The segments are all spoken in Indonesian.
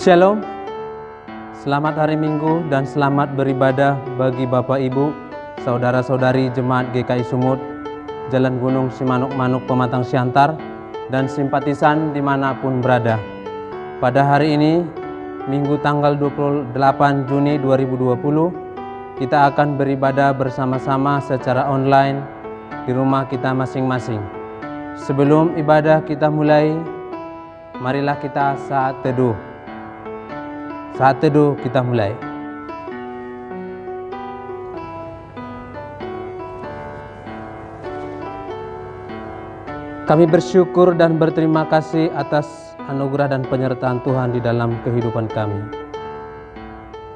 Shalom, selamat hari Minggu dan selamat beribadah bagi Bapak Ibu, Saudara-saudari Jemaat GKI Sumut, Jalan Gunung Simanuk-Manuk Pematang Siantar, dan simpatisan dimanapun berada. Pada hari ini, Minggu tanggal 28 Juni 2020, kita akan beribadah bersama-sama secara online di rumah kita masing-masing. Sebelum ibadah kita mulai, marilah kita saat teduh. Saat teduh kita mulai. Kami bersyukur dan berterima kasih atas anugerah dan penyertaan Tuhan di dalam kehidupan kami.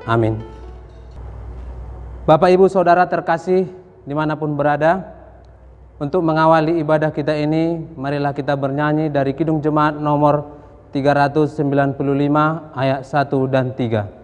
Amin. Bapak, Ibu, Saudara terkasih dimanapun berada, untuk mengawali ibadah kita ini, marilah kita bernyanyi dari Kidung Jemaat nomor 395 ayat 1 dan 3.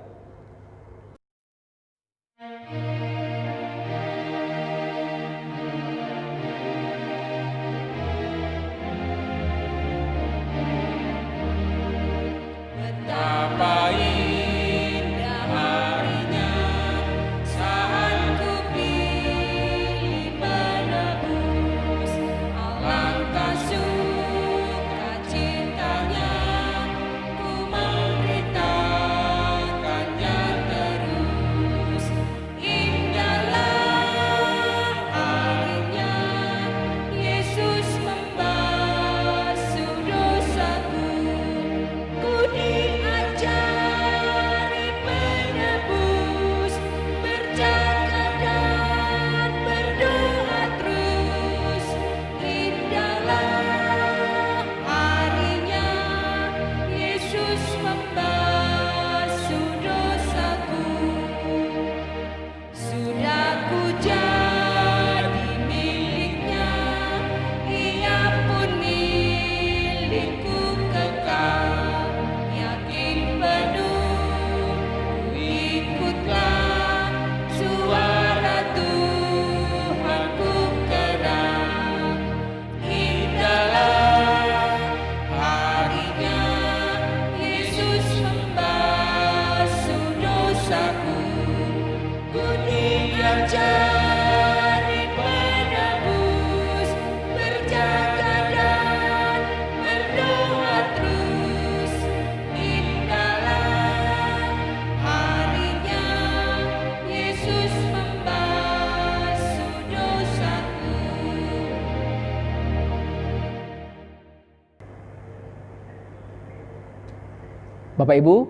Bapak Ibu,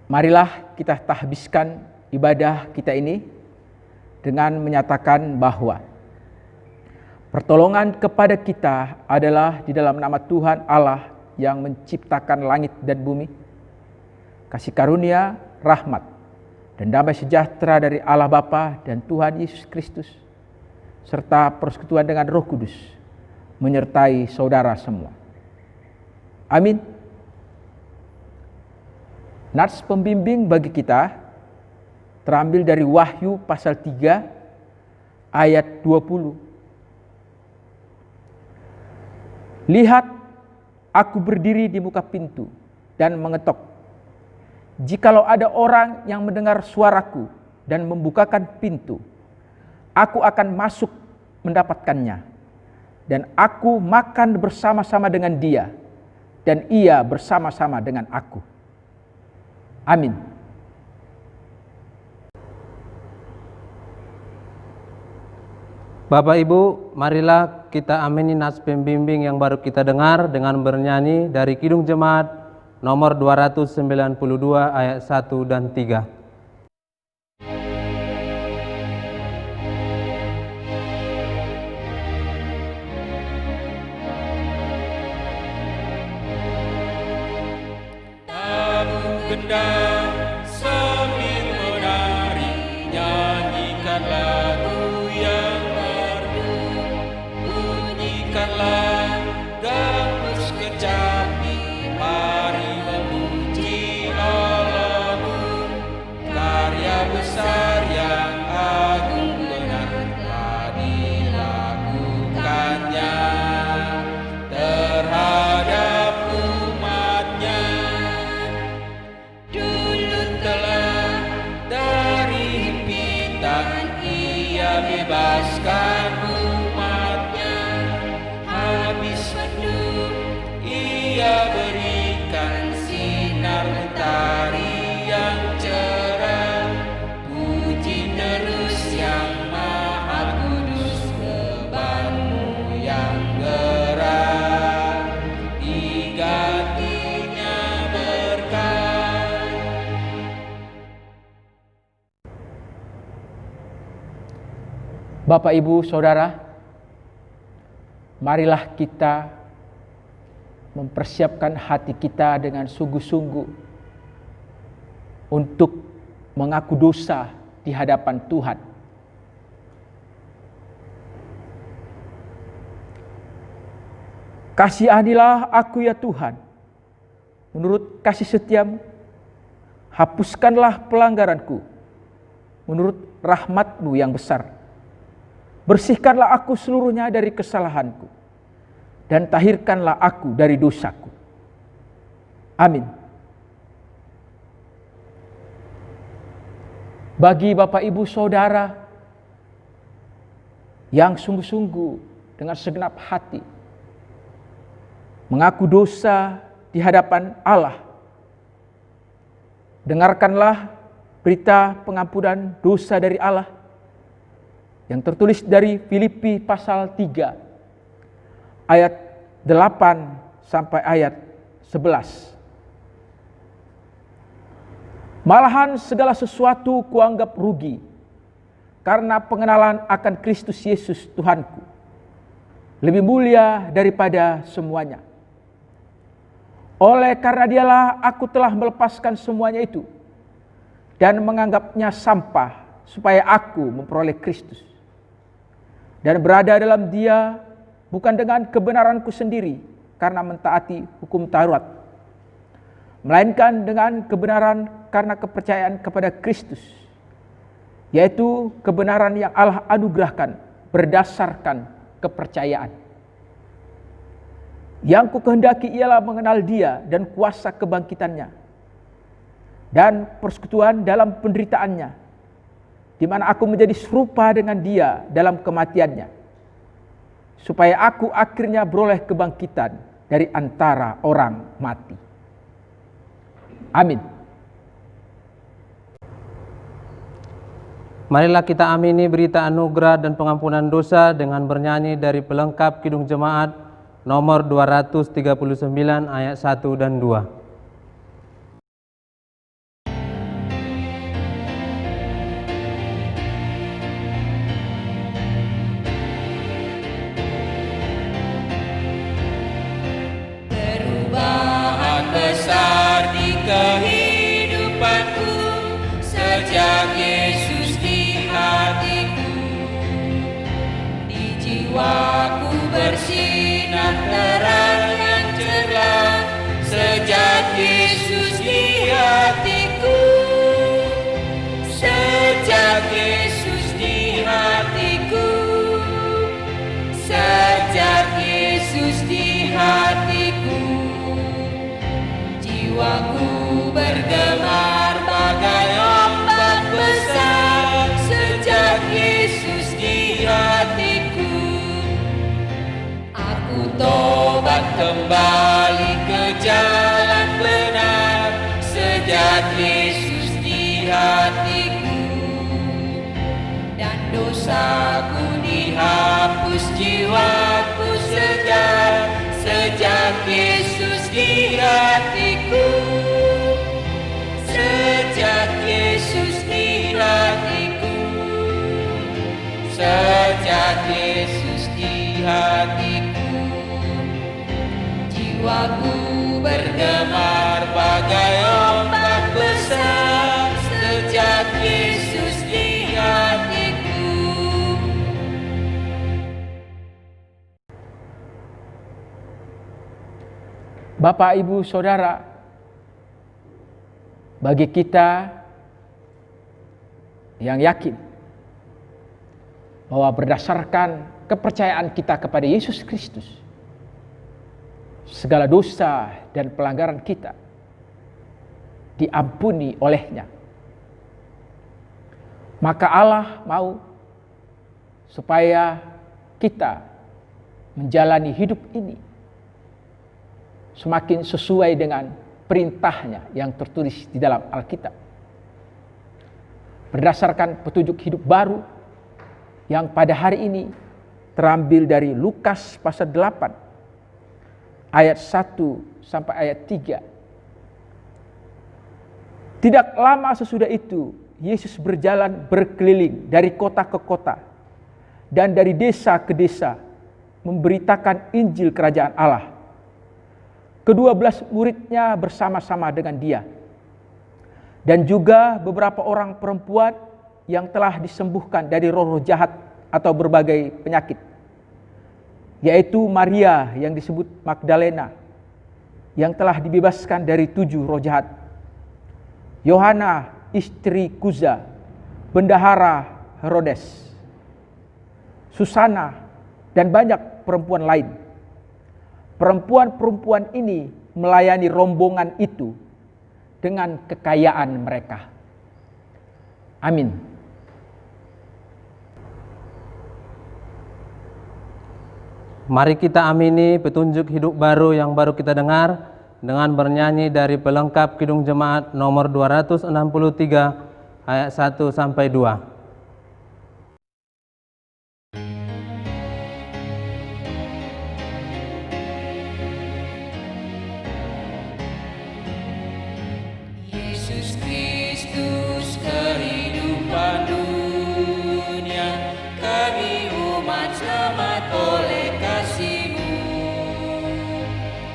marilah kita tahbiskan ibadah kita ini dengan menyatakan bahwa pertolongan kepada kita adalah di dalam nama Tuhan Allah yang menciptakan langit dan bumi. Kasih karunia, rahmat, dan damai sejahtera dari Allah Bapa dan Tuhan Yesus Kristus, serta persekutuan dengan Roh Kudus, menyertai saudara semua. Amin. Nats pembimbing bagi kita terambil dari Wahyu pasal 3 ayat 20. Lihat, aku berdiri di muka pintu dan mengetok. Jikalau ada orang yang mendengar suaraku dan membukakan pintu, aku akan masuk mendapatkannya, dan aku makan bersama-sama dengan dia, dan ia bersama-sama dengan aku. Amin. Bapak Ibu, marilah kita amini nas pembimbing yang baru kita dengar dengan bernyanyi dari Kidung Jemaat nomor 292 ayat 1 dan 3. Gendang sambil menari, nyanyikan lagu yang merdu, bunyikanlah gambus kecapi, mari memuji Allahmu, karya besar yang agung benar telah dilakukannya terhadap umatnya. Bapak, Ibu, Saudara, marilah kita mempersiapkan hati kita dengan sungguh-sungguh untuk mengaku dosa di hadapan Tuhan. Kasihanilah aku ya Tuhan, menurut kasih setiamu. Hapuskanlah pelanggaranku, menurut rahmat-Mu yang besar. Bersihkanlah aku seluruhnya dari kesalahanku, dan tahirkanlah aku dari dosaku. Amin. Bagi Bapak, Ibu, Saudara yang sungguh-sungguh dengan segenap hati mengaku dosa di hadapan Allah, dengarkanlah berita pengampunan dosa dari Allah yang tertulis dari Filipi pasal 3 ayat 8 sampai ayat 11. Malahan segala sesuatu kuanggap rugi karena pengenalan akan Kristus Yesus Tuhanku lebih mulia daripada semuanya. Oleh karena Dialah aku telah melepaskan semuanya itu dan menganggapnya sampah supaya aku memperoleh Kristus dan berada dalam Dia, bukan dengan kebenaranku sendiri karena mentaati hukum Taurat, melainkan dengan kebenaran karena kepercayaan kepada Kristus, yaitu kebenaran yang Allah anugerahkan berdasarkan kepercayaan. Yang kukehendaki ialah mengenal Dia dan kuasa kebangkitannya dan persekutuan dalam penderitaannya, di mana aku menjadi serupa dengan Dia dalam kematiannya, supaya aku akhirnya beroleh kebangkitan dari antara orang mati. Amin. Marilah kita amini berita anugerah dan pengampunan dosa dengan bernyanyi dari pelengkap Kidung Jemaat nomor 239 ayat 1 dan 2. Perubahan besar di kehidupanku sejak Yesus di hatiku. Di jiwaku bersinar terang yang cerah sejak Yesus di hatiku. Sejak Yesus di hatiku. Sejak Yesus di hatiku. Jiwaku bergemar bagai ombak besar sejak Yesus di hatiku. Aku tobat kembali ke jalan benar sejak Yesus di hatiku. Dan dosaku dihapus, jiwaku segar sejak Yesus di hatiku. Sejak Yesus di hatiku. Sejak Yesus di hatiku. Jiwaku bergemar bagai ombak besar sejak Yesus di hatiku. Bapak, Ibu, Saudara, bagi kita yang yakin bahwa berdasarkan kepercayaan kita kepada Yesus Kristus, segala dosa dan pelanggaran kita diampuni oleh-Nya, maka Allah mau supaya kita menjalani hidup ini semakin sesuai dengan perintah-Nya yang tertulis di dalam Alkitab. Berdasarkan petunjuk hidup baru yang pada hari ini terambil dari Lukas pasal 8 ayat 1 sampai ayat 3. Tidak lama sesudah itu Yesus berjalan berkeliling dari kota ke kota dan dari desa ke desa memberitakan Injil Kerajaan Allah. Ke-12 muridnya bersama-sama dengan dia. Dan juga beberapa orang perempuan yang telah disembuhkan dari roh-roh jahat atau berbagai penyakit. Yaitu Maria yang disebut Magdalena, yang telah dibebaskan dari 7 roh jahat. Yohana istri Kuza, bendahara Herodes, Susana, dan banyak perempuan lain. Perempuan-perempuan ini melayani rombongan itu dengan kekayaan mereka. Amin. Mari kita amini petunjuk hidup baru yang baru kita dengar dengan bernyanyi dari pelengkap Kidung Jemaat nomor 263 ayat 1 sampai 2. Yesus Kristus kehidupan dunia, kami umat selamat oleh kasih-Mu.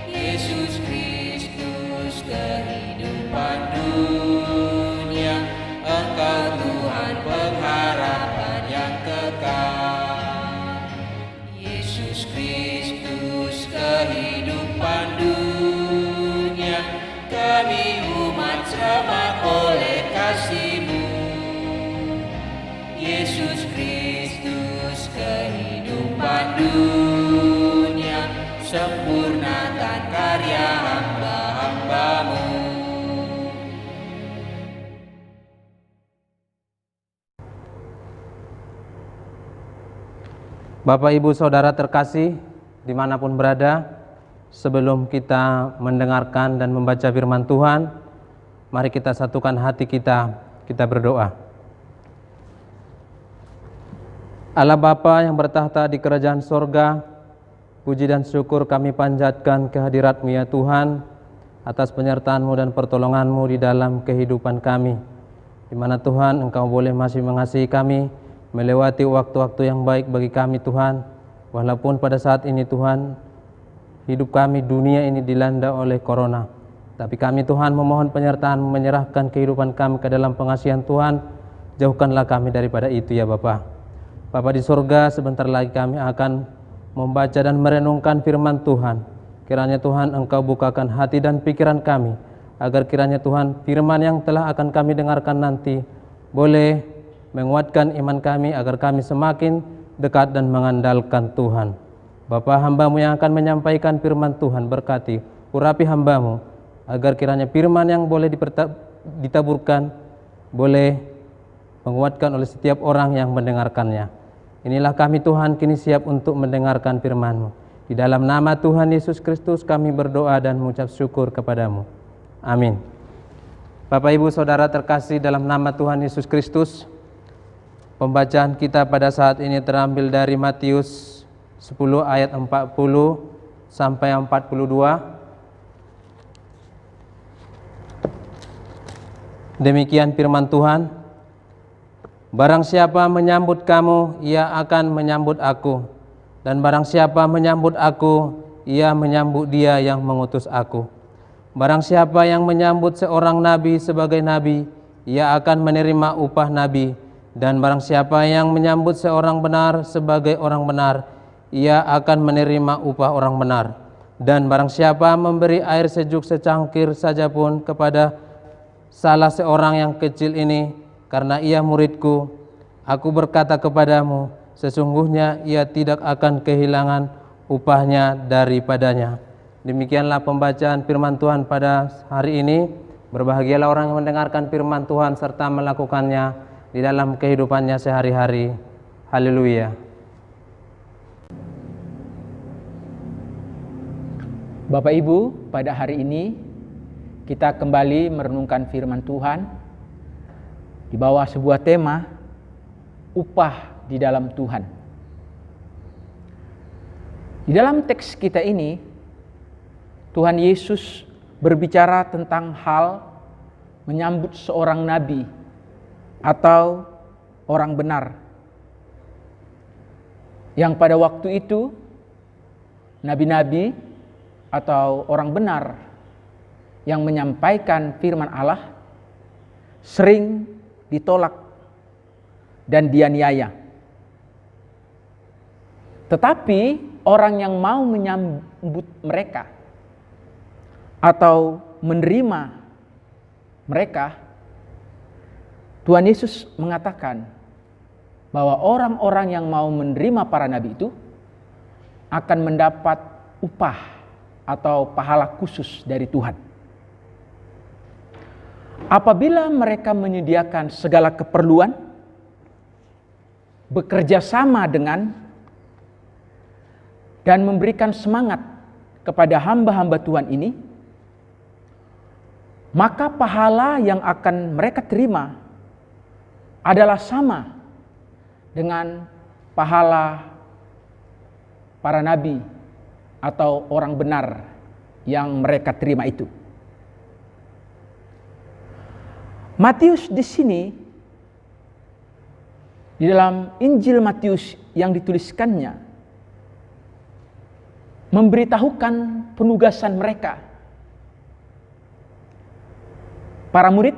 Yesus Kristus kehidupan dunia, Engkau Tuhan pengharapan yang kekal. Yesus Kristus kehidupan dunia, kami umat selamat oleh kasih-Mu. Yesus Kristus kehidupan dunia, sempurnakan karya hamba-hamba-Mu. Bapak, Ibu, Saudara terkasih, dimanapun berada, sebelum kita mendengarkan dan membaca firman Tuhan, mari kita satukan hati kita berdoa. Allah Bapa yang bertahta di kerajaan sorga, puji dan syukur kami panjatkan kehadirat-Mu ya Tuhan, atas penyertaan-Mu dan pertolongan-Mu di dalam kehidupan kami, di mana Tuhan Engkau boleh masih mengasihi kami, melewati waktu-waktu yang baik bagi kami Tuhan, walaupun pada saat ini Tuhan, hidup kami dunia ini dilanda oleh corona. Tapi kami Tuhan memohon penyertaan, menyerahkan kehidupan kami ke dalam pengasihan Tuhan. Jauhkanlah kami daripada itu ya Bapa. Bapa di surga, sebentar lagi kami akan membaca dan merenungkan firman Tuhan. Kiranya Tuhan Engkau bukakan hati dan pikiran kami, agar kiranya Tuhan firman yang telah akan kami dengarkan nanti boleh menguatkan iman kami, agar kami semakin dekat dan mengandalkan Tuhan. Bapa, hamba-Mu yang akan menyampaikan firman Tuhan, berkati, urapi hamba-Mu, agar kiranya firman yang boleh ditaburkan, boleh menguatkan oleh setiap orang yang mendengarkannya. Inilah kami Tuhan, kini siap untuk mendengarkan firman-Mu. Di dalam nama Tuhan Yesus Kristus kami berdoa dan mengucap syukur kepadamu. Amin. Bapak, Ibu, Saudara terkasih dalam nama Tuhan Yesus Kristus, pembacaan kita pada saat ini terambil dari Matius 10 ayat 40 sampai 42. Demikian firman Tuhan. Barang siapa menyambut kamu, ia akan menyambut aku. Dan barang siapa menyambut aku, ia menyambut dia yang mengutus aku. Barang siapa yang menyambut seorang nabi sebagai nabi, ia akan menerima upah nabi. Dan barang siapa yang menyambut seorang benar sebagai orang benar, ia akan menerima upah orang benar. Dan barang siapa memberi air sejuk secangkir saja pun kepada salah seorang yang kecil ini, karena ia muridku, aku berkata kepadamu, sesungguhnya ia tidak akan kehilangan upahnya daripadanya. Demikianlah pembacaan firman Tuhan pada hari ini. Berbahagialah orang yang mendengarkan firman Tuhan serta melakukannya di dalam kehidupannya sehari-hari. Haleluya. Bapak Ibu, pada hari ini kita kembali merenungkan firman Tuhan di bawah sebuah tema, upah di dalam Tuhan. Di dalam teks kita ini, Tuhan Yesus berbicara tentang hal menyambut seorang nabi atau orang benar. yang pada waktu itu nabi-nabi atau orang benar yang menyampaikan firman Allah sering ditolak dan dianiaya. Tetapi orang yang mau menyambut mereka atau menerima mereka, Tuhan Yesus mengatakan bahwa orang-orang yang mau menerima para nabi itu akan mendapat upah atau pahala khusus dari Tuhan. Apabila mereka menyediakan segala keperluan, bekerja sama dengan dan memberikan semangat kepada hamba-hamba Tuhan ini, maka pahala yang akan mereka terima adalah sama dengan pahala para nabi atau orang benar yang mereka terima itu. Matius di sini, di dalam Injil Matius yang dituliskannya, memberitahukan penugasan mereka. Para murid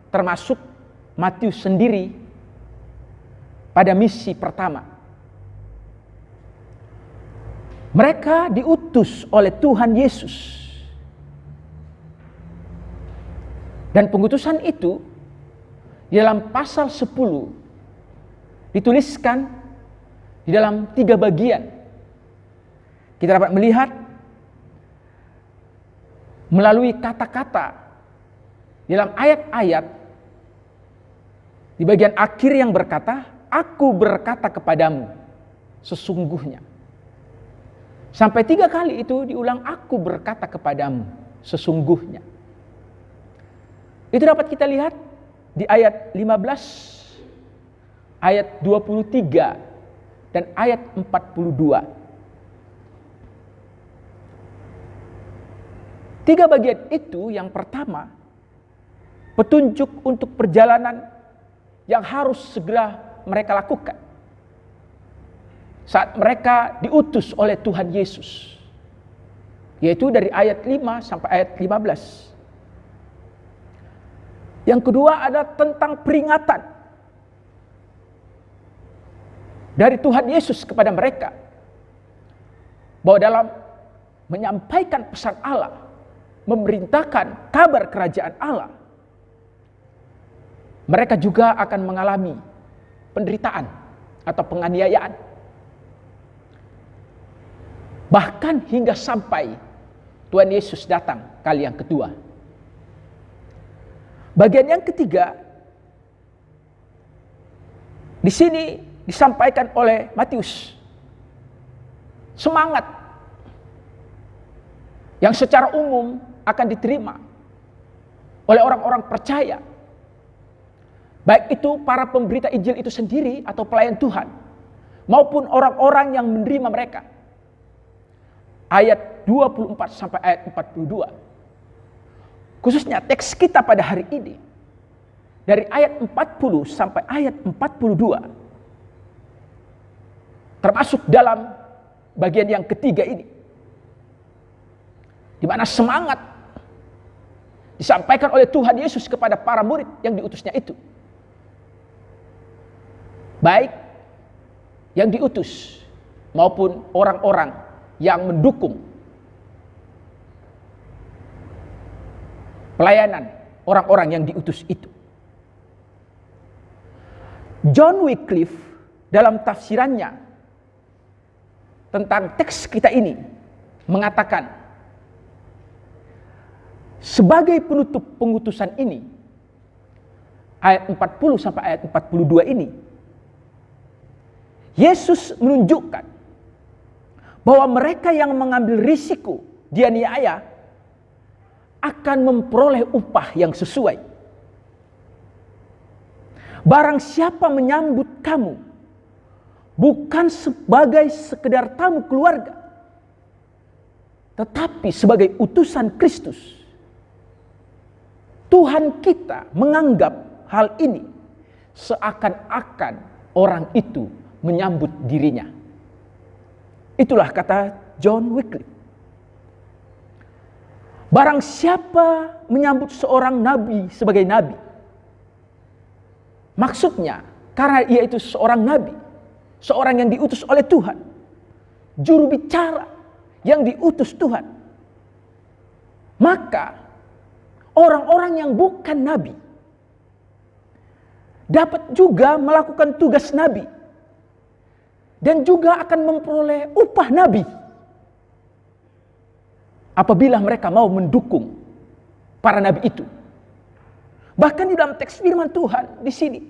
termasuk Matius sendiri pada misi pertama. Mereka diutus oleh Tuhan Yesus. Dan pengutusan itu di dalam pasal 10 dituliskan di dalam 3 bagian. Kita dapat melihat melalui kata-kata di dalam ayat-ayat di bagian akhir yang berkata, "Aku berkata kepadamu sesungguhnya." Sampai 3 kali itu diulang, "Aku berkata kepadamu sesungguhnya." Itu dapat kita lihat di ayat 15, ayat 23, dan ayat 42. 3 bagian itu, yang pertama, petunjuk untuk perjalanan yang harus segera mereka lakukan saat mereka diutus oleh Tuhan Yesus, yaitu dari ayat 5 sampai ayat 15. Yang kedua ada tentang peringatan dari Tuhan Yesus kepada mereka bahwa dalam menyampaikan pesan Allah, memerintahkan kabar kerajaan Allah, mereka juga akan mengalami penderitaan atau penganiayaan. Bahkan hingga sampai Tuhan Yesus datang kali yang kedua. Bagian yang ketiga, di sini disampaikan oleh Matius semangat yang secara umum akan diterima oleh orang-orang percaya, baik itu para pemberita Injil itu sendiri atau pelayan Tuhan, maupun orang-orang yang menerima mereka. Ayat 24 sampai ayat 42. Khususnya teks kita pada hari ini, dari ayat 40 sampai ayat 42, termasuk dalam bagian yang ketiga ini, di mana semangat disampaikan oleh Tuhan Yesus kepada para murid yang diutusnya itu, baik yang diutus maupun orang-orang yang mendukung pelayanan orang-orang yang diutus itu. John Wycliffe dalam tafsirannya tentang teks kita ini mengatakan, sebagai penutup pengutusan ini, ayat 40 sampai ayat 42 ini, Yesus menunjukkan bahwa mereka yang mengambil risiko dianiaya akan memperoleh upah yang sesuai. Barang siapa menyambut kamu bukan sebagai sekedar tamu keluarga, tetapi sebagai utusan Kristus, Tuhan kita menganggap hal ini seakan-akan orang itu menyambut dirinya. Itulah kata John Wycliffe. Barang siapa menyambut seorang nabi sebagai nabi, maksudnya karena ia itu seorang nabi, seorang yang diutus oleh Tuhan, juru bicara yang diutus Tuhan, maka orang-orang yang bukan nabi dapat juga melakukan tugas nabi dan juga akan memperoleh upah nabi apabila mereka mau mendukung para nabi itu. Bahkan di dalam teks firman Tuhan di sini,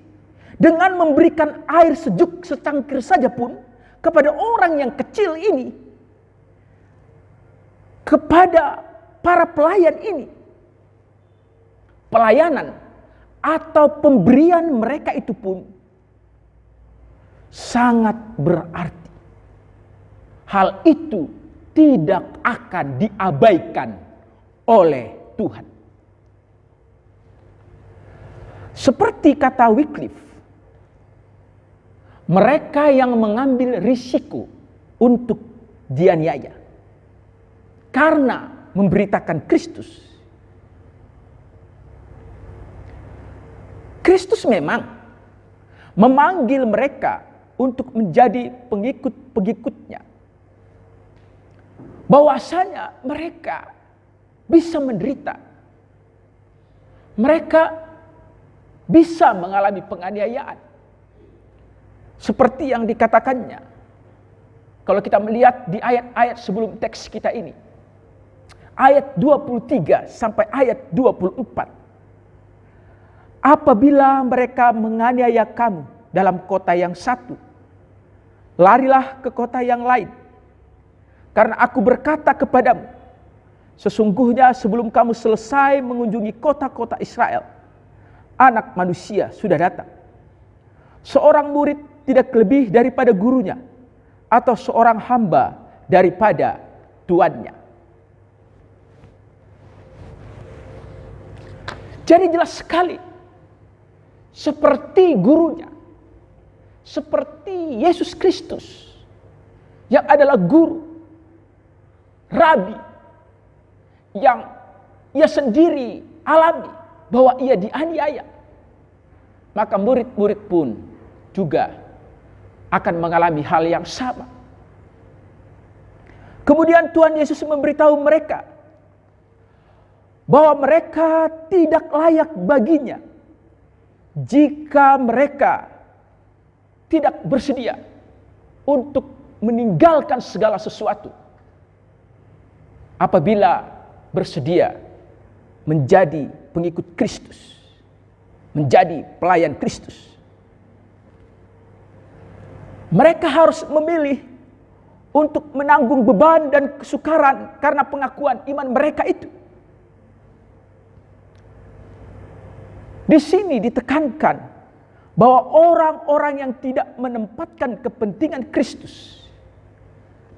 dengan memberikan air sejuk secangkir saja pun kepada orang yang kecil ini, kepada para pelayan ini, pelayanan atau pemberian mereka itu pun sangat berarti. Hal itu tidak akan diabaikan oleh Tuhan. Seperti kata Wycliffe, mereka yang mengambil risiko untuk dianiaya karena memberitakan Kristus. Kristus memang memanggil mereka untuk menjadi pengikut-pengikutnya. Bahwasanya mereka bisa menderita. Mereka bisa mengalami penganiayaan. Seperti yang dikatakannya. Kalau kita melihat di ayat-ayat sebelum teks kita ini. Ayat 23 sampai ayat 24. Apabila mereka menganiaya kamu dalam kota yang satu, larilah ke kota yang lain. Karena aku berkata kepadamu, sesungguhnya sebelum kamu selesai mengunjungi kota-kota Israel, Anak Manusia sudah datang. Seorang murid tidak lebih daripada gurunya, atau seorang hamba daripada tuannya. Jadi jelas sekali, seperti gurunya, seperti Yesus Kristus yang adalah guru, rabi, yang ia sendiri alami bahwa ia dianiaya, maka murid-murid pun juga akan mengalami hal yang sama. Kemudian Tuhan Yesus memberitahu mereka bahwa mereka tidak layak baginya jika mereka tidak bersedia untuk meninggalkan segala sesuatu apabila bersedia menjadi pengikut Kristus, menjadi pelayan Kristus. Mereka harus memilih untuk menanggung beban dan kesukaran karena pengakuan iman mereka itu. Di sini ditekankan bahwa orang-orang yang tidak menempatkan kepentingan Kristus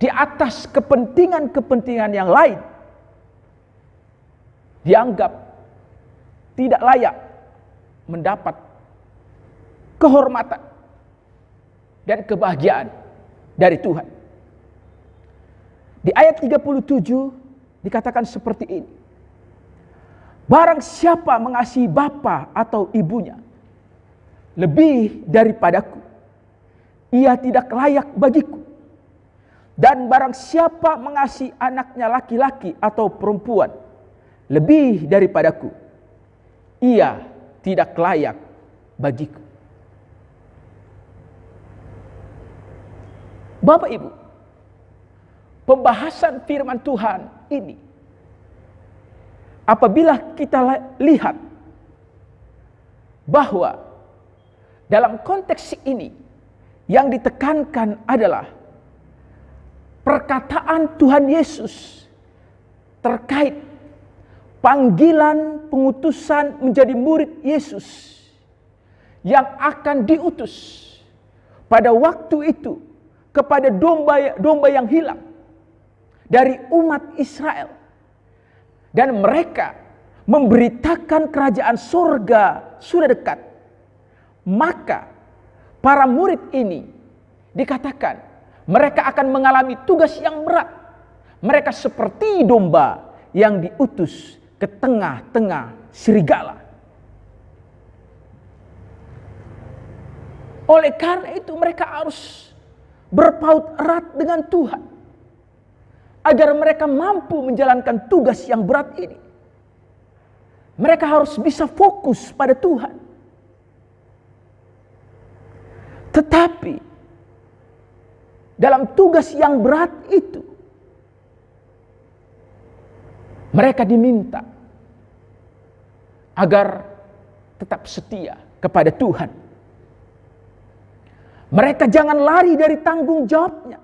di atas kepentingan-kepentingan yang lain dianggap tidak layak mendapat kehormatan dan kebahagiaan dari Tuhan. Di ayat 37 dikatakan seperti ini. Barang siapa mengasihi bapa atau ibunya lebih daripadaku, ia tidak layak bagiku. Dan barang siapa mengasihi anaknya laki-laki atau perempuan lebih daripadaku, ia tidak layak bagiku. Bapak Ibu, pembahasan firman Tuhan ini, apabila kita lihat bahwa dalam konteks ini yang ditekankan adalah perkataan Tuhan Yesus terkait panggilan pengutusan menjadi murid Yesus yang akan diutus pada waktu itu kepada domba yang hilang dari umat Israel. Dan mereka memberitakan kerajaan surga sudah dekat. Maka para murid ini dikatakan Mereka akan mengalami tugas yang berat. Mereka seperti domba yang diutus ke tengah-tengah serigala. Oleh karena itu mereka harus berpaut erat dengan Tuhan agar mereka mampu menjalankan tugas yang berat ini. Mereka harus bisa fokus pada Tuhan. Tetapi dalam tugas yang berat itu mereka diminta agar tetap setia kepada Tuhan. Mereka jangan lari dari tanggung jawabnya.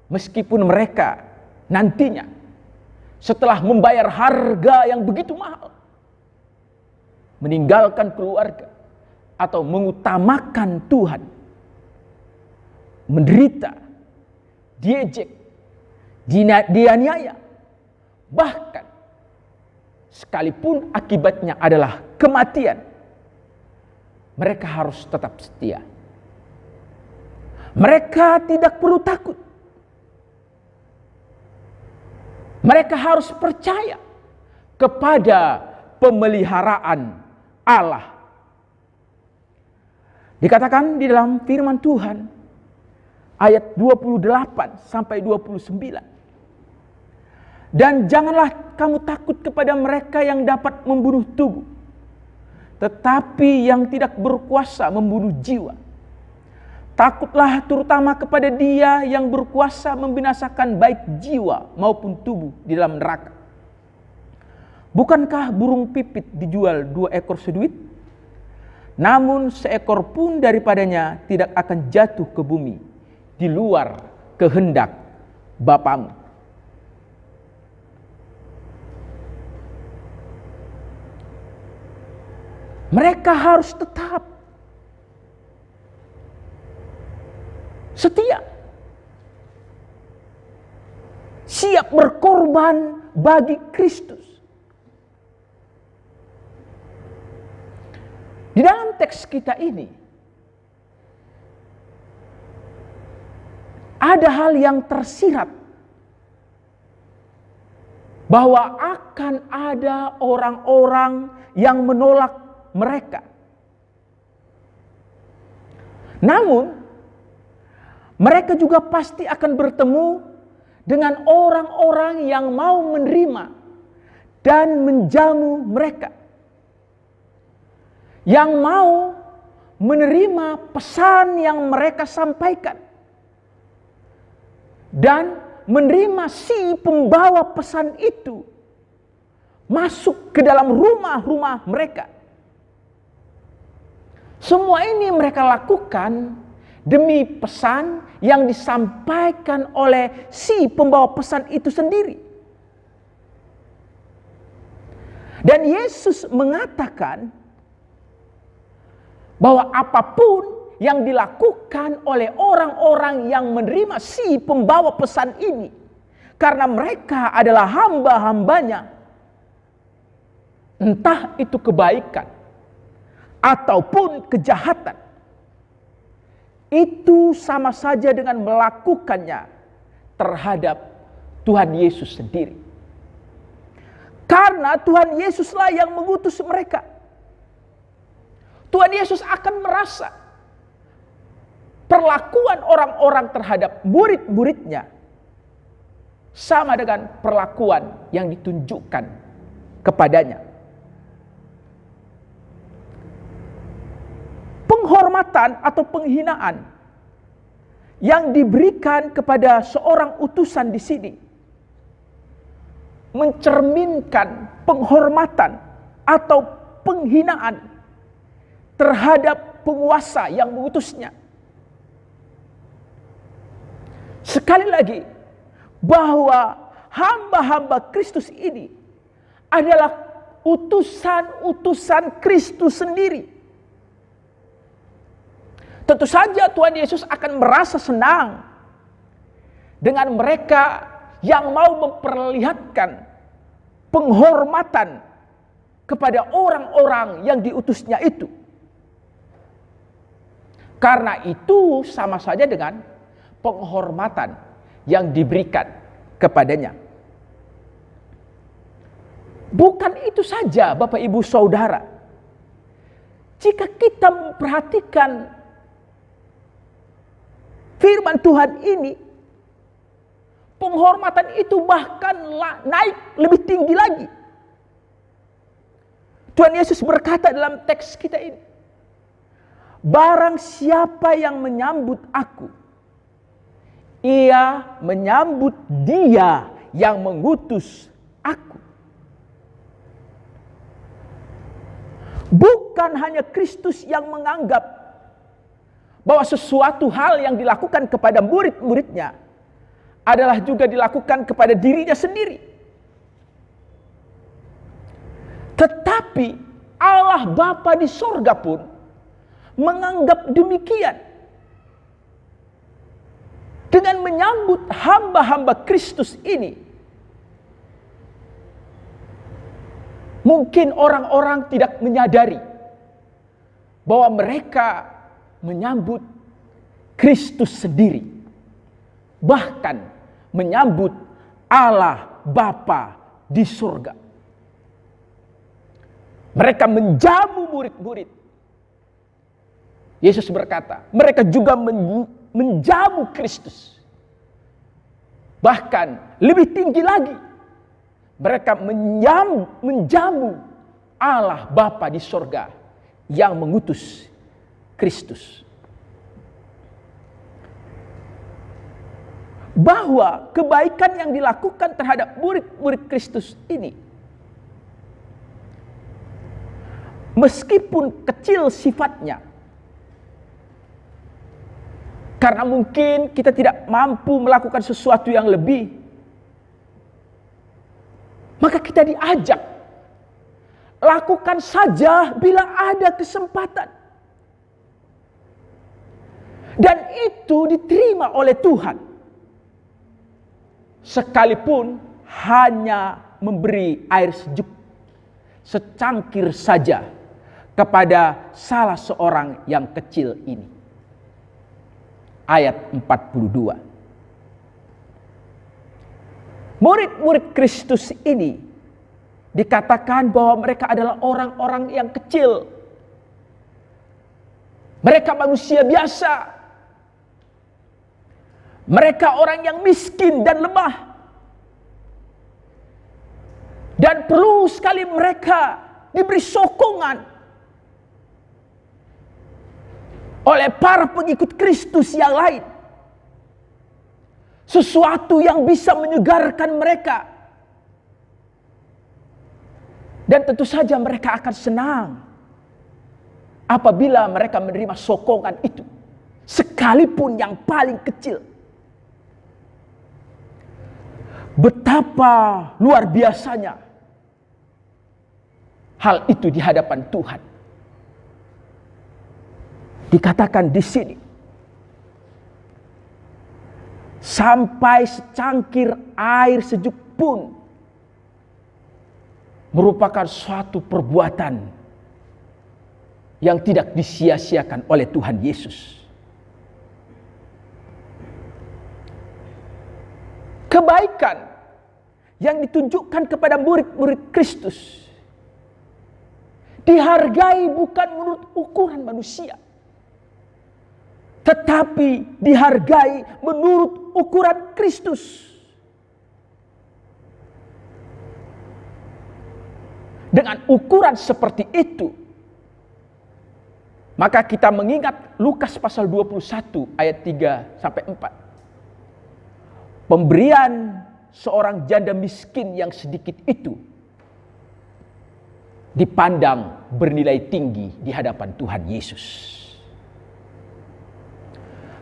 Meskipun mereka nantinya setelah membayar harga yang begitu mahal, meninggalkan keluarga atau mengutamakan Tuhan, menderita, diejek, dianiaya, bahkan sekalipun akibatnya adalah kematian, mereka harus tetap setia. Mereka tidak perlu takut. Mereka harus percaya kepada pemeliharaan Allah. Dikatakan di dalam firman Tuhan ayat 28 sampai 29. Dan janganlah kamu takut kepada mereka yang dapat membunuh tubuh, tetapi yang tidak berkuasa membunuh jiwa. Takutlah terutama kepada Dia yang berkuasa membinasakan baik jiwa maupun tubuh di dalam neraka. Bukankah burung pipit dijual 2 ekor seduit? Namun seekor pun daripadanya tidak akan jatuh ke bumi di luar kehendak Bapamu. Mereka harus tetap setia, siap berkorban bagi Kristus. Di dalam teks kita ini ada hal yang tersirat bahwa akan ada orang-orang yang menolak mereka. Namun mereka juga pasti akan bertemu dengan orang-orang yang mau menerima dan menjamu mereka, yang mau menerima pesan yang mereka sampaikan dan menerima si pembawa pesan itu masuk ke dalam rumah-rumah mereka. Semua ini mereka lakukan demi pesan yang disampaikan oleh si pembawa pesan itu sendiri. Dan Yesus mengatakan bahwa apapun yang dilakukan oleh orang-orang yang menerima si pembawa pesan ini, karena mereka adalah hamba-hambanya, entah itu kebaikan ataupun kejahatan, itu sama saja dengan melakukannya terhadap Tuhan Yesus sendiri. Karena Tuhan Yesuslah yang mengutus mereka. Tuhan Yesus akan merasa perlakuan orang-orang terhadap murid-muridnya sama dengan perlakuan yang ditunjukkan kepadanya. Penghormatan atau penghinaan yang diberikan kepada seorang utusan di sini mencerminkan penghormatan atau penghinaan terhadap penguasa yang mengutusnya. Sekali lagi, bahwa hamba-hamba Kristus ini adalah utusan-utusan Kristus sendiri. Tentu saja Tuhan Yesus akan merasa senang dengan mereka yang mau memperlihatkan penghormatan kepada orang-orang yang diutusnya itu. Karena itu sama saja dengan penghormatan yang diberikan kepadanya. Bukan itu saja Bapak Ibu Saudara. Jika kita memperhatikan firman Tuhan ini, penghormatan itu bahkan naik lebih tinggi lagi. Tuhan Yesus berkata dalam teks kita ini, barang siapa yang menyambut aku, ia menyambut Dia yang mengutus aku. Bukan hanya Kristus yang menganggap bahwa sesuatu hal yang dilakukan kepada murid-muridnya adalah juga dilakukan kepada dirinya sendiri. Tetapi Allah Bapa di sorga pun menganggap demikian. Dengan menyambut hamba-hamba Kristus ini, mungkin orang-orang tidak menyadari bahwa mereka menyambut Kristus sendiri. Bahkan menyambut Allah Bapa di surga. Mereka menjamu murid-murid. Yesus berkata, mereka juga menjamu Kristus. Bahkan lebih tinggi lagi, mereka menjamu Allah Bapa di sorga yang mengutus Kristus. Bahwa kebaikan yang dilakukan terhadap murid-murid Kristus ini, meskipun kecil sifatnya, karena mungkin kita tidak mampu melakukan sesuatu yang lebih, maka kita diajak, lakukan saja bila ada kesempatan. Dan itu diterima oleh Tuhan. Sekalipun hanya memberi air sejuk secangkir saja kepada salah seorang yang kecil ini. Ayat 42. Murid-murid Kristus ini dikatakan bahwa mereka adalah orang-orang yang kecil. Mereka manusia biasa. Mereka orang yang miskin dan lemah. Dan perlu sekali mereka diberi sokongan oleh para pengikut Kristus yang lain. Sesuatu yang bisa menyegarkan mereka. Dan tentu saja mereka akan senang apabila mereka menerima sokongan itu, sekalipun yang paling kecil. Betapa luar biasanya hal itu di hadapan Tuhan. Dikatakan di sini, sampai secangkir air sejuk pun merupakan suatu perbuatan yang tidak disia-siakan oleh Tuhan Yesus. Kebaikan yang ditunjukkan kepada murid-murid Kristus dihargai bukan menurut ukuran manusia, tetapi dihargai menurut ukuran Kristus. Dengan ukuran seperti itu, maka kita mengingat Lukas pasal 21 ayat 3 sampai 4. Pemberian seorang janda miskin yang sedikit itu dipandang bernilai tinggi di hadapan Tuhan Yesus.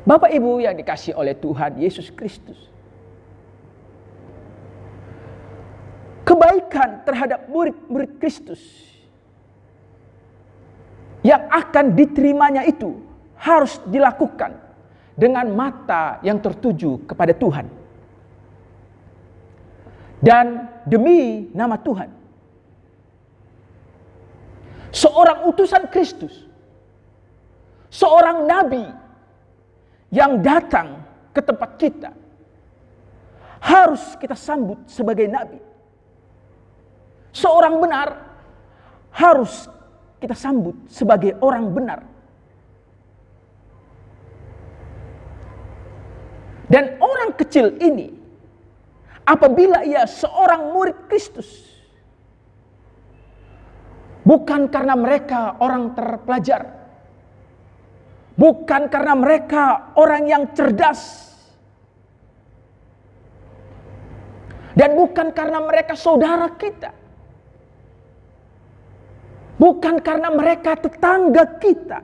Bapak Ibu yang dikasihi oleh Tuhan Yesus Kristus, kebaikan terhadap murid-murid Kristus yang akan diterimanya itu harus dilakukan dengan mata yang tertuju kepada Tuhan dan demi nama Tuhan. Seorang utusan Kristus, seorang nabi yang datang ke tempat kita, harus kita sambut sebagai nabi. Seorang benar harus kita sambut sebagai orang benar. Dan orang kecil ini, apabila ia seorang murid Kristus, bukan karena mereka orang terpelajar, bukan karena mereka orang yang cerdas, dan bukan karena mereka saudara kita, bukan karena mereka tetangga kita,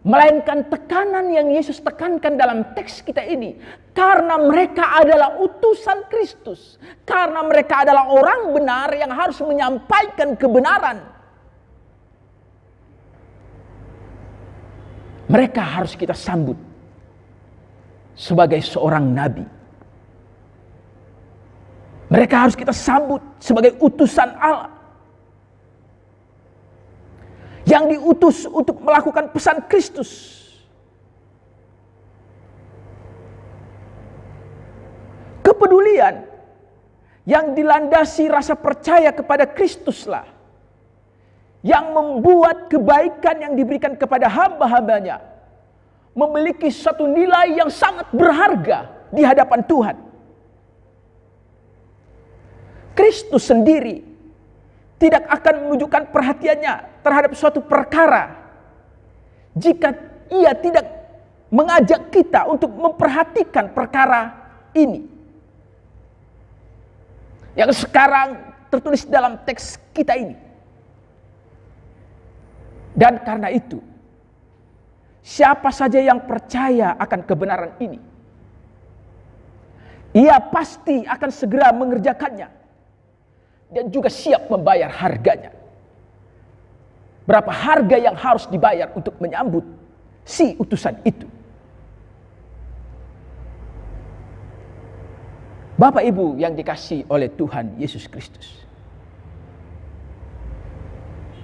melainkan tekanan yang Yesus tekankan dalam teks kita ini, karena mereka adalah utusan Kristus, karena mereka adalah orang benar yang harus menyampaikan kebenaran. Mereka harus kita sambut sebagai seorang nabi. Mereka harus kita sambut sebagai utusan Allah yang diutus untuk melakukan pesan Kristus. Kepedulian yang dilandasi rasa percaya kepada Kristuslah yang membuat kebaikan yang diberikan kepada hamba-hambanya memiliki satu nilai yang sangat berharga di hadapan Tuhan. Kristus sendiri tidak akan menunjukkan perhatiannya terhadap suatu perkara jika ia tidak mengajak kita untuk memperhatikan perkara ini yang sekarang tertulis dalam teks kita ini. Dan karena itu, siapa saja yang percaya akan kebenaran ini, ia pasti akan segera mengerjakannya dan juga siap membayar harganya. Berapa harga yang harus dibayar untuk menyambut si utusan itu? Bapak Ibu yang dikasihi oleh Tuhan Yesus Kristus,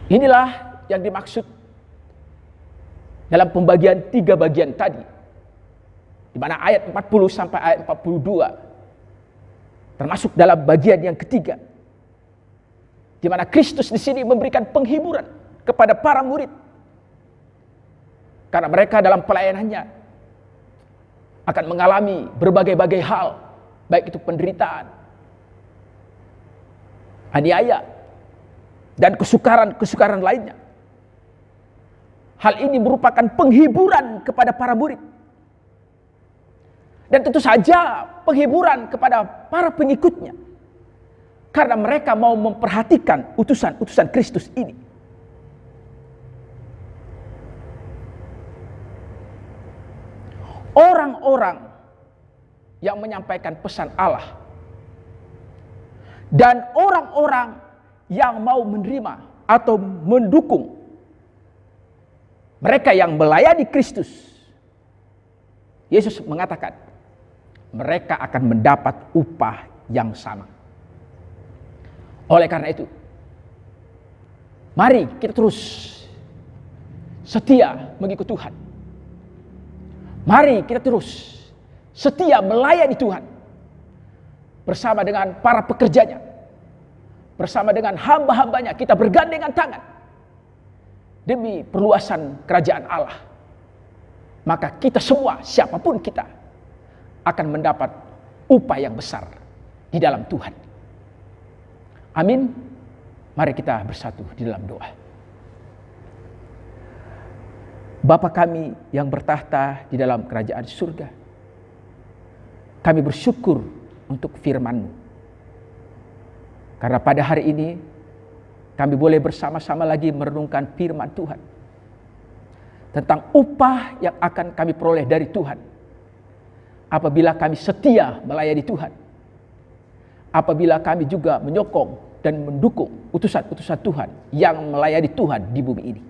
inilah yang dimaksud dalam pembagian 3 bagian tadi, di mana ayat 40 sampai ayat 42 termasuk dalam bagian yang ketiga, di mana Kristus di sini memberikan penghiburan kepada para murid karena mereka dalam pelayanannya akan mengalami berbagai-bagai hal, baik itu penderitaan, aniaya, dan kesukaran-kesukaran lainnya. Hal ini merupakan penghiburan kepada para murid. Dan tentu saja penghiburan kepada para pengikutnya, karena mereka mau memperhatikan utusan-utusan Kristus ini. Orang-orang yang menyampaikan pesan Allah dan orang-orang yang mau menerima atau mendukung mereka yang melayani Kristus, Yesus mengatakan mereka akan mendapat upah yang sama. Oleh karena itu, mari kita terus setia mengikut Tuhan. Mari kita terus setia melayani Tuhan bersama dengan para pekerjanya, bersama dengan hamba-hambanya. Kita bergandengan tangan demi perluasan kerajaan Allah. Maka kita semua, siapapun kita, akan mendapat upah yang besar di dalam Tuhan. Amin. Mari kita bersatu di dalam doa. Bapa kami yang bertahta di dalam kerajaan surga, kami bersyukur untuk firman-Mu. Karena pada hari ini kami boleh bersama-sama lagi merenungkan firman Tuhan tentang upah yang akan kami peroleh dari Tuhan apabila kami setia melayani Tuhan, apabila kami juga menyokong dan mendukung utusan-utusan Tuhan yang melayani Tuhan di bumi ini.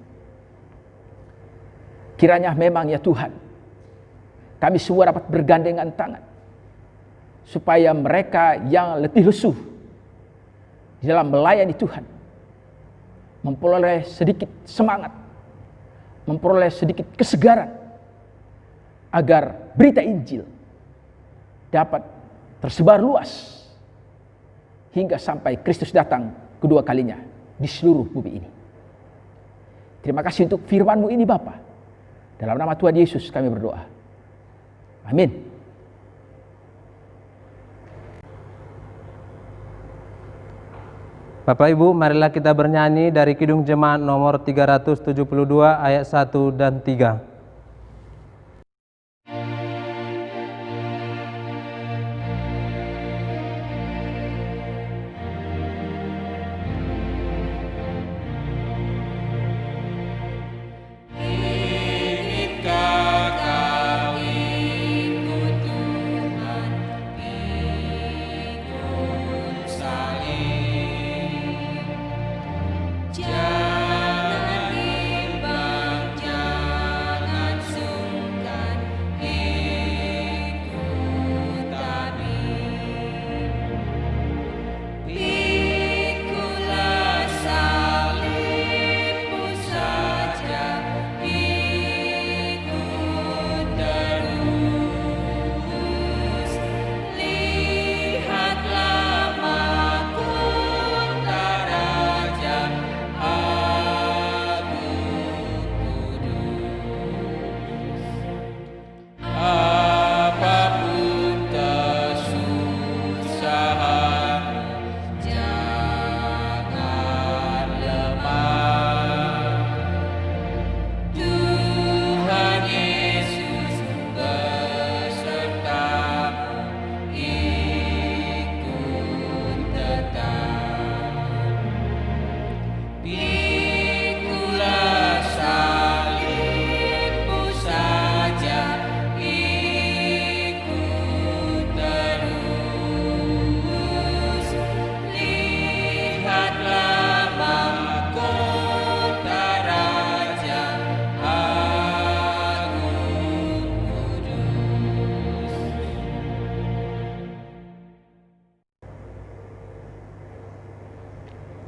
Kiranya memang ya Tuhan, kami semua dapat bergandengan tangan supaya mereka yang letih lesu di dalam melayani Tuhan memperoleh sedikit semangat, memperoleh sedikit kesegaran, agar berita Injil dapat tersebar luas hingga sampai Kristus datang kedua kalinya di seluruh bumi ini. Terima kasih untuk firman-Mu ini Bapa. Dalam nama Tuhan Yesus kami berdoa. Amin. Bapak Ibu, marilah kita bernyanyi dari Kidung Jemaat nomor 372 ayat 1 dan 3.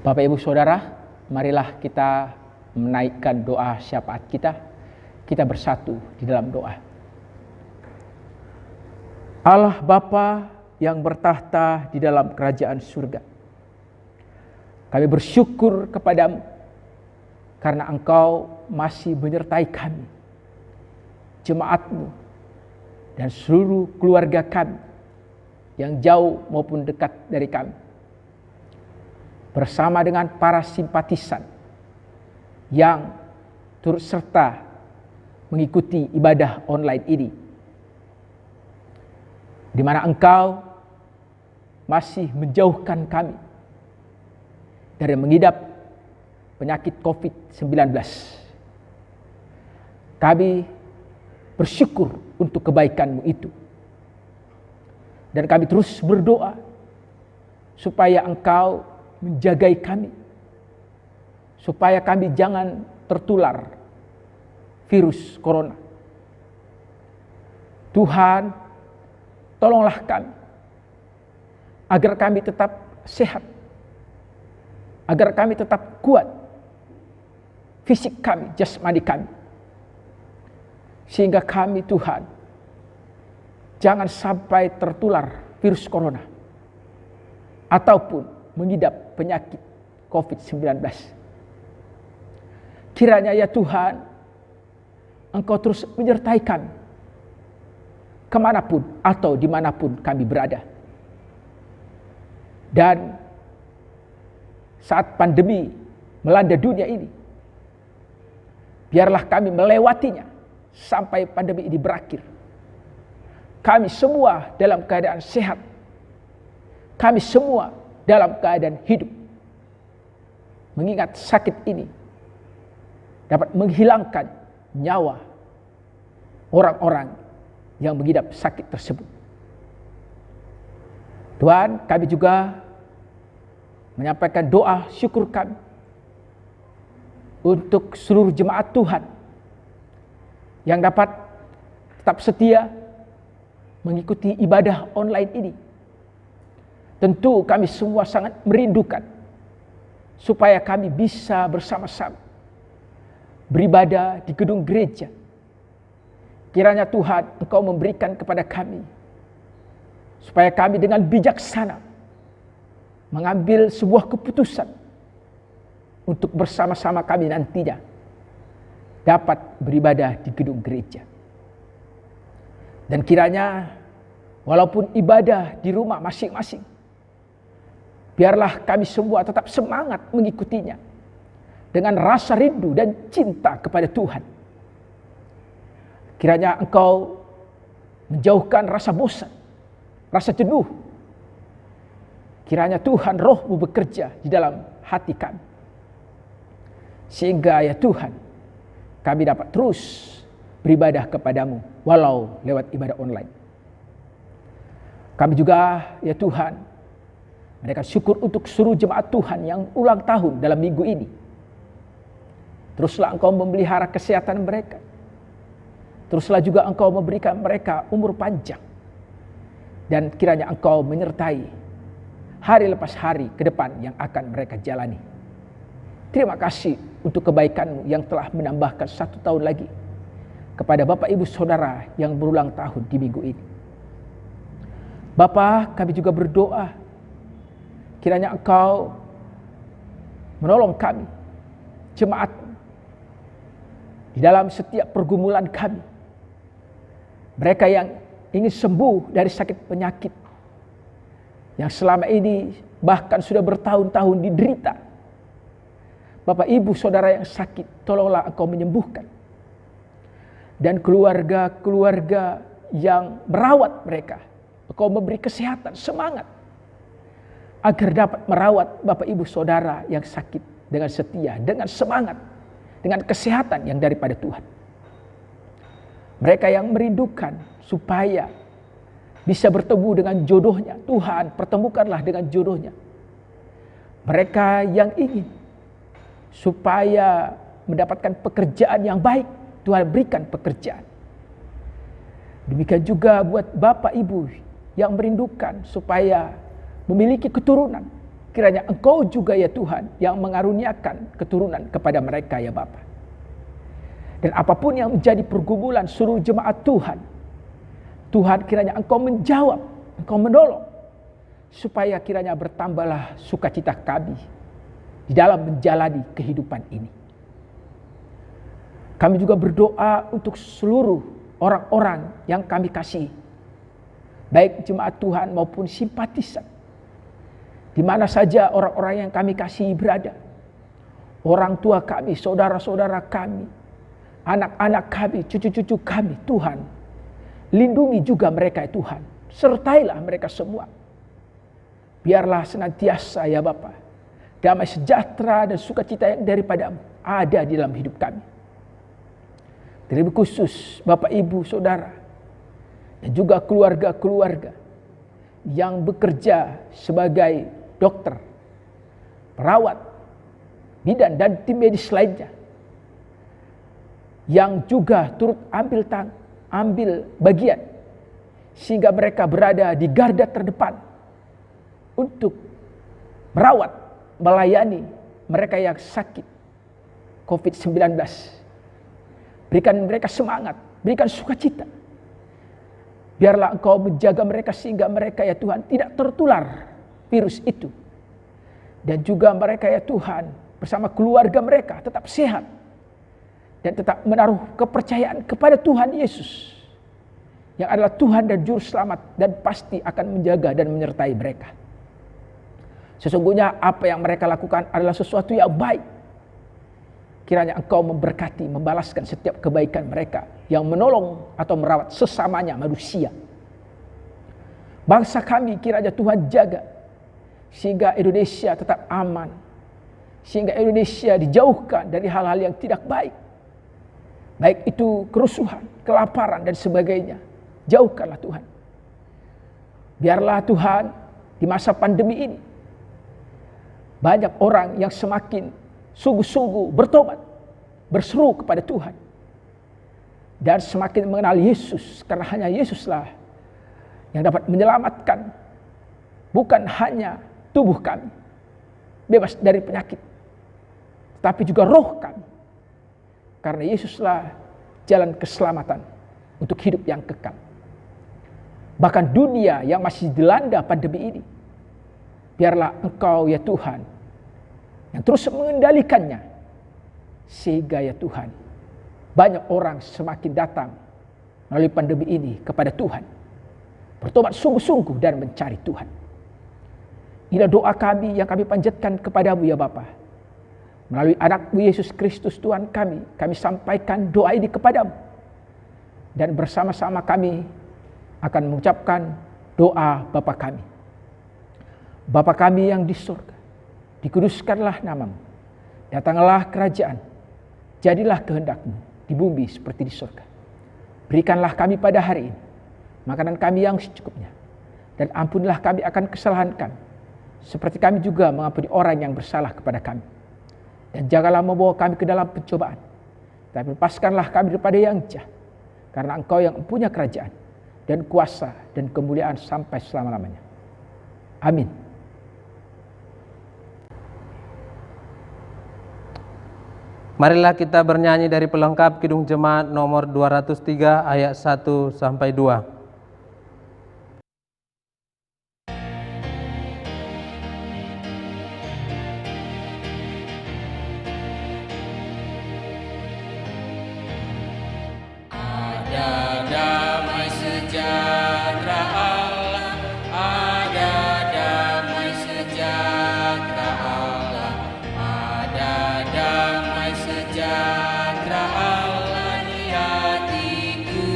Bapak Ibu Saudara, marilah kita menaikkan doa syafaat kita. Kita bersatu di dalam doa. Allah Bapa yang bertahta di dalam kerajaan surga, kami bersyukur kepadamu karena Engkau masih menyertai kami, jemaat-Mu, dan seluruh keluarga kami yang jauh maupun dekat dari kami, bersama dengan para simpatisan yang turut serta mengikuti ibadah online ini, di mana Engkau masih menjauhkan kami dari mengidap penyakit COVID-19. Kami bersyukur untuk kebaikan-Mu itu, dan kami terus berdoa supaya Engkau menjagai kami, supaya kami jangan tertular virus corona. Tuhan, tolonglah kami agar kami tetap sehat, agar kami tetap kuat fisik kami, jasmani kami, sehingga kami Tuhan jangan sampai tertular virus corona ataupun mengidap penyakit COVID-19. Kiranya ya Tuhan, Engkau terus menyertai kami kemanapun atau dimanapun kami berada. Dan saat pandemi melanda dunia ini, biarlah kami melewatinya sampai pandemi ini berakhir. Kami semua dalam keadaan sehat. Kami semua dalam keadaan hidup. Mengingat sakit ini dapat menghilangkan nyawa orang-orang yang mengidap sakit tersebut. Tuhan, kami juga menyampaikan doa syukur kami untuk seluruh jemaat Tuhan yang dapat tetap setia mengikuti ibadah online ini. Tentu kami semua sangat merindukan supaya kami bisa bersama-sama beribadah di gedung gereja kiranya Tuhan Engkau memberikan kepada kami, supaya kami dengan bijaksana mengambil sebuah keputusan untuk bersama-sama kami nantinya dapat beribadah di gedung gereja. Dan kiranya walaupun ibadah di rumah masing-masing, biarlah kami semua tetap semangat mengikutinya dengan rasa rindu dan cinta kepada Tuhan. Kiranya Engkau menjauhkan rasa bosan, rasa jenuh. Kiranya Tuhan Roh-Mu bekerja di dalam hati kami. Sehingga ya Tuhan, kami dapat terus beribadah kepadamu walau lewat ibadah online. Kami juga ya Tuhan menaikkan syukur untuk seluruh jemaat Tuhan yang ulang tahun dalam minggu ini. Teruslah Engkau memelihara kesehatan mereka. Teruslah juga Engkau memberikan mereka umur panjang. Dan kiranya Engkau menyertai hari lepas hari ke depan yang akan mereka jalani. Terima kasih untuk kebaikan-Mu yang telah menambahkan 1 tahun lagi kepada Bapak Ibu Saudara yang berulang tahun di minggu ini. Bapa, kami juga berdoa kiranya Engkau menolong kami, jemaat, di dalam setiap pergumulan kami. Mereka yang ingin sembuh dari sakit penyakit, yang selama ini bahkan sudah bertahun-tahun diderita. Bapak Ibu Saudara yang sakit, tolonglah Engkau menyembuhkan. Dan keluarga-keluarga yang merawat mereka, Engkau memberi kesehatan, semangat, agar dapat merawat Bapak Ibu Saudara yang sakit dengan setia, dengan semangat, dengan kesehatan yang daripada Tuhan. Mereka yang merindukan supaya bisa bertemu dengan jodohnya, Tuhan pertemukanlah dengan jodohnya. Mereka yang ingin supaya mendapatkan pekerjaan yang baik, Tuhan berikan pekerjaan. Demikian juga buat Bapak Ibu yang merindukan supaya memiliki keturunan, kiranya Engkau juga ya Tuhan yang mengaruniakan keturunan kepada mereka ya Bapa. Dan apapun yang menjadi pergumulan seluruh jemaat Tuhan, Tuhan kiranya Engkau menjawab, Engkau menolong, supaya kiranya bertambahlah sukacita kami di dalam menjalani kehidupan ini. Kami juga berdoa untuk seluruh orang-orang yang kami kasih, baik jemaat Tuhan maupun simpatisan, di mana saja orang-orang yang kami kasih berada. Orang tua kami, saudara-saudara kami, anak-anak kami, cucu-cucu kami, Tuhan lindungi juga mereka ya Tuhan. Sertailah mereka semua. Biarlah senantiasa ya Bapa, damai sejahtera dan sukacita yang daripada-Mu ada di dalam hidup kami. Terlebih khusus Bapak Ibu Saudara dan juga keluarga-keluarga yang bekerja sebagai dokter, perawat, bidan dan tim medis lainnya, yang juga turut ambil bagian sehingga mereka berada di garda terdepan untuk merawat, melayani mereka yang sakit COVID-19. Berikan mereka semangat, berikan sukacita. Biarlah Engkau menjaga mereka sehingga mereka ya Tuhan tidak tertular virus itu. Dan juga mereka ya Tuhan bersama keluarga mereka tetap sehat. Dan tetap menaruh kepercayaan kepada Tuhan Yesus, yang adalah Tuhan dan Juru Selamat, dan pasti akan menjaga dan menyertai mereka. Sesungguhnya apa yang mereka lakukan adalah sesuatu yang baik. Kiranya Engkau memberkati, membalaskan setiap kebaikan mereka yang menolong atau merawat sesamanya manusia. Bangsa kami kiranya Tuhan jaga, sehingga Indonesia tetap aman. Sehingga Indonesia dijauhkan dari hal-hal yang tidak baik. Baik itu kerusuhan, kelaparan dan sebagainya. Jauhkanlah Tuhan. Biarlah Tuhan di masa pandemi ini banyak orang yang semakin sungguh-sungguh bertobat, berseru kepada Tuhan, dan semakin mengenal Yesus, karena hanya Yesuslah yang dapat menyelamatkan bukan hanya tubuh kami bebas dari penyakit, tapi juga roh kami, karena Yesuslah jalan keselamatan untuk hidup yang kekal. Bahkan dunia yang masih dilanda pandemi ini, biarlah Engkau ya Tuhan yang terus mengendalikannya, sehingga ya Tuhan banyak orang semakin datang melalui pandemi ini kepada Tuhan, bertobat sungguh-sungguh dan mencari Tuhan. Inilah doa kami yang kami panjatkan kepadamu ya Bapa. Melalui anak-Mu Yesus Kristus Tuhan kami sampaikan doa ini kepadamu. Dan bersama-sama kami akan mengucapkan doa Bapa kami. Bapa kami yang di surga, dikuduskanlah namamu. Datanglah kerajaan, jadilah kehendak-Mu di bumi seperti di surga. Berikanlah kami pada hari ini makanan kami yang secukupnya. Dan ampunilah kami akan kesalahan kami, seperti kami juga mengampuni orang yang bersalah kepada kami. Dan janganlah membawa kami ke dalam pencobaan, tapi lepaskanlah kami daripada yang jahat. Karena Engkau yang punya kerajaan dan kuasa dan kemuliaan sampai selama-lamanya. Amin. Marilah kita bernyanyi dari pelengkap Kidung Jemaat nomor 203 ayat 1 sampai 2. Ada damai sejahtera Allah, ada damai sejahtera Allah, ada damai sejahtera Allah di hatiku.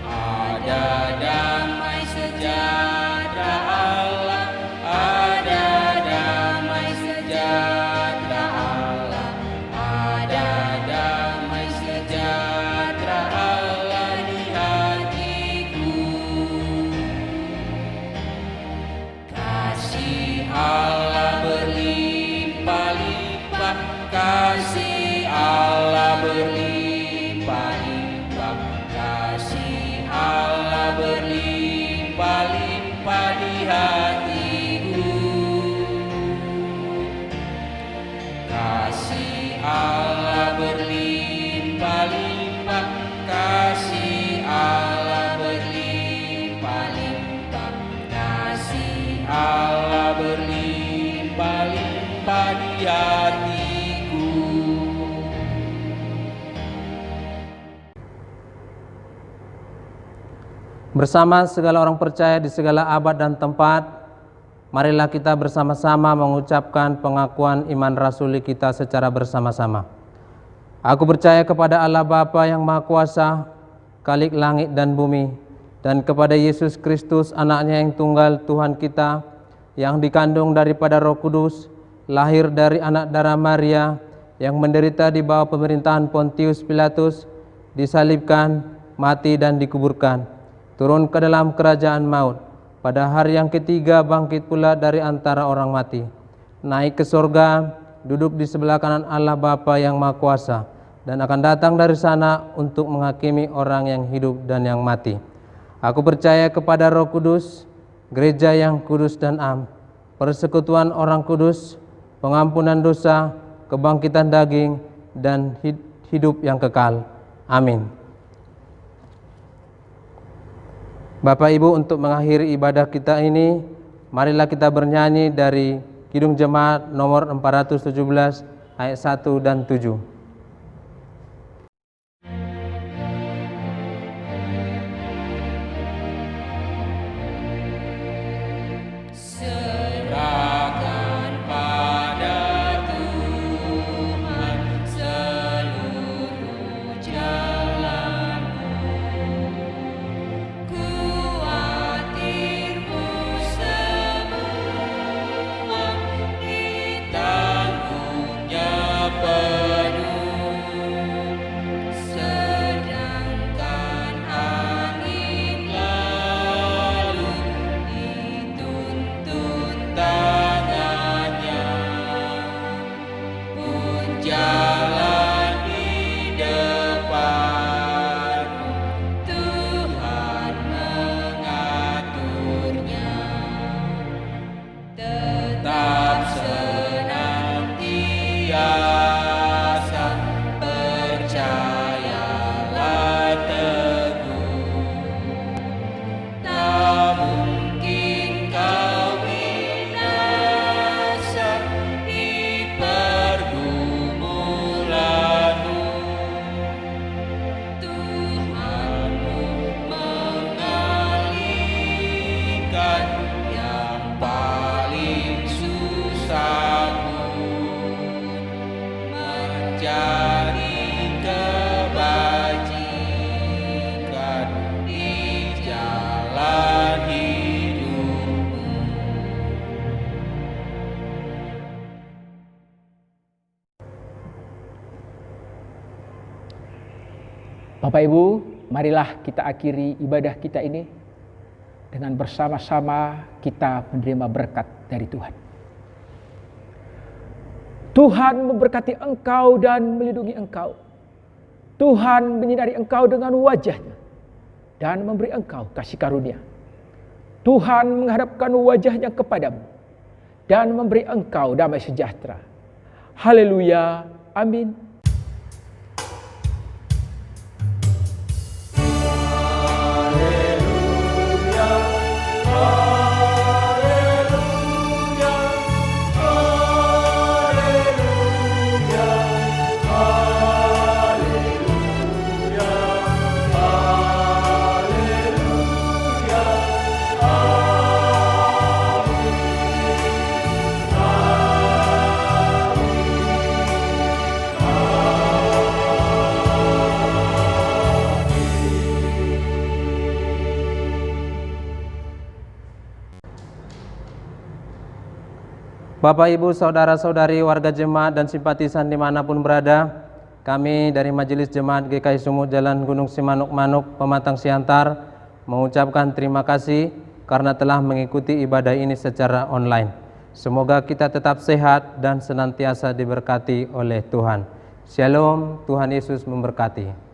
Ada damai sejahtera Allah, ada damai sejahtera Allah, ada damai sejahtera Allah di hatiku. Kasih Allah berlimpah-limpah, kasih Allah berlimpah-limpah, kasih Allah berlimpah-limpah di hatiku. Kasih Allah berlimpah-limpah, kasih Allah berlimpah-limpah, kasih Allah berlimpah-limpah di hatiku. Bersama segala orang percaya di segala abad dan tempat, marilah kita bersama-sama mengucapkan pengakuan iman rasuli kita secara bersama-sama. Aku percaya kepada Allah Bapa yang Maha Kuasa, Khalik langit dan bumi, dan kepada Yesus Kristus, anaknya yang tunggal Tuhan kita, yang dikandung daripada Roh Kudus, lahir dari anak darah Maria, yang menderita di bawah pemerintahan Pontius Pilatus, disalibkan, mati dan dikuburkan, turun ke dalam kerajaan maut, pada hari yang ketiga bangkit pula dari antara orang mati, naik ke sorga, duduk di sebelah kanan Allah Bapa yang Maha Kuasa, dan akan datang dari sana untuk menghakimi orang yang hidup dan yang mati. Aku percaya kepada Roh Kudus, gereja yang kudus dan am, persekutuan orang kudus, pengampunan dosa, kebangkitan daging, dan hidup yang kekal. Amin. Bapak Ibu, untuk mengakhiri ibadah kita ini, marilah kita bernyanyi dari Kidung Jemaat nomor 417 ayat 1 dan 7. Serahkan pada Tuhan seluruh jalanmu, kuatirmu semua, ditanggungnya penuh Bapak Ibu, marilah kita akhiri ibadah kita ini dengan bersama-sama kita menerima berkat dari Tuhan. Tuhan memberkati engkau dan melindungi engkau. Tuhan menyinari engkau dengan wajah-Nya dan memberi engkau kasih karunia. Tuhan menghadapkan wajah-Nya kepadamu dan memberi engkau damai sejahtera. Haleluya. Amin. Bapak, Ibu, Saudara-saudari, warga jemaat dan simpatisan dimanapun berada, kami dari Majelis Jemaat GKI Sumut Jalan Gunung Simanuk-Manuk, Pematang Siantar, mengucapkan terima kasih karena telah mengikuti ibadah ini secara online. Semoga kita tetap sehat dan senantiasa diberkati oleh Tuhan. Shalom, Tuhan Yesus memberkati.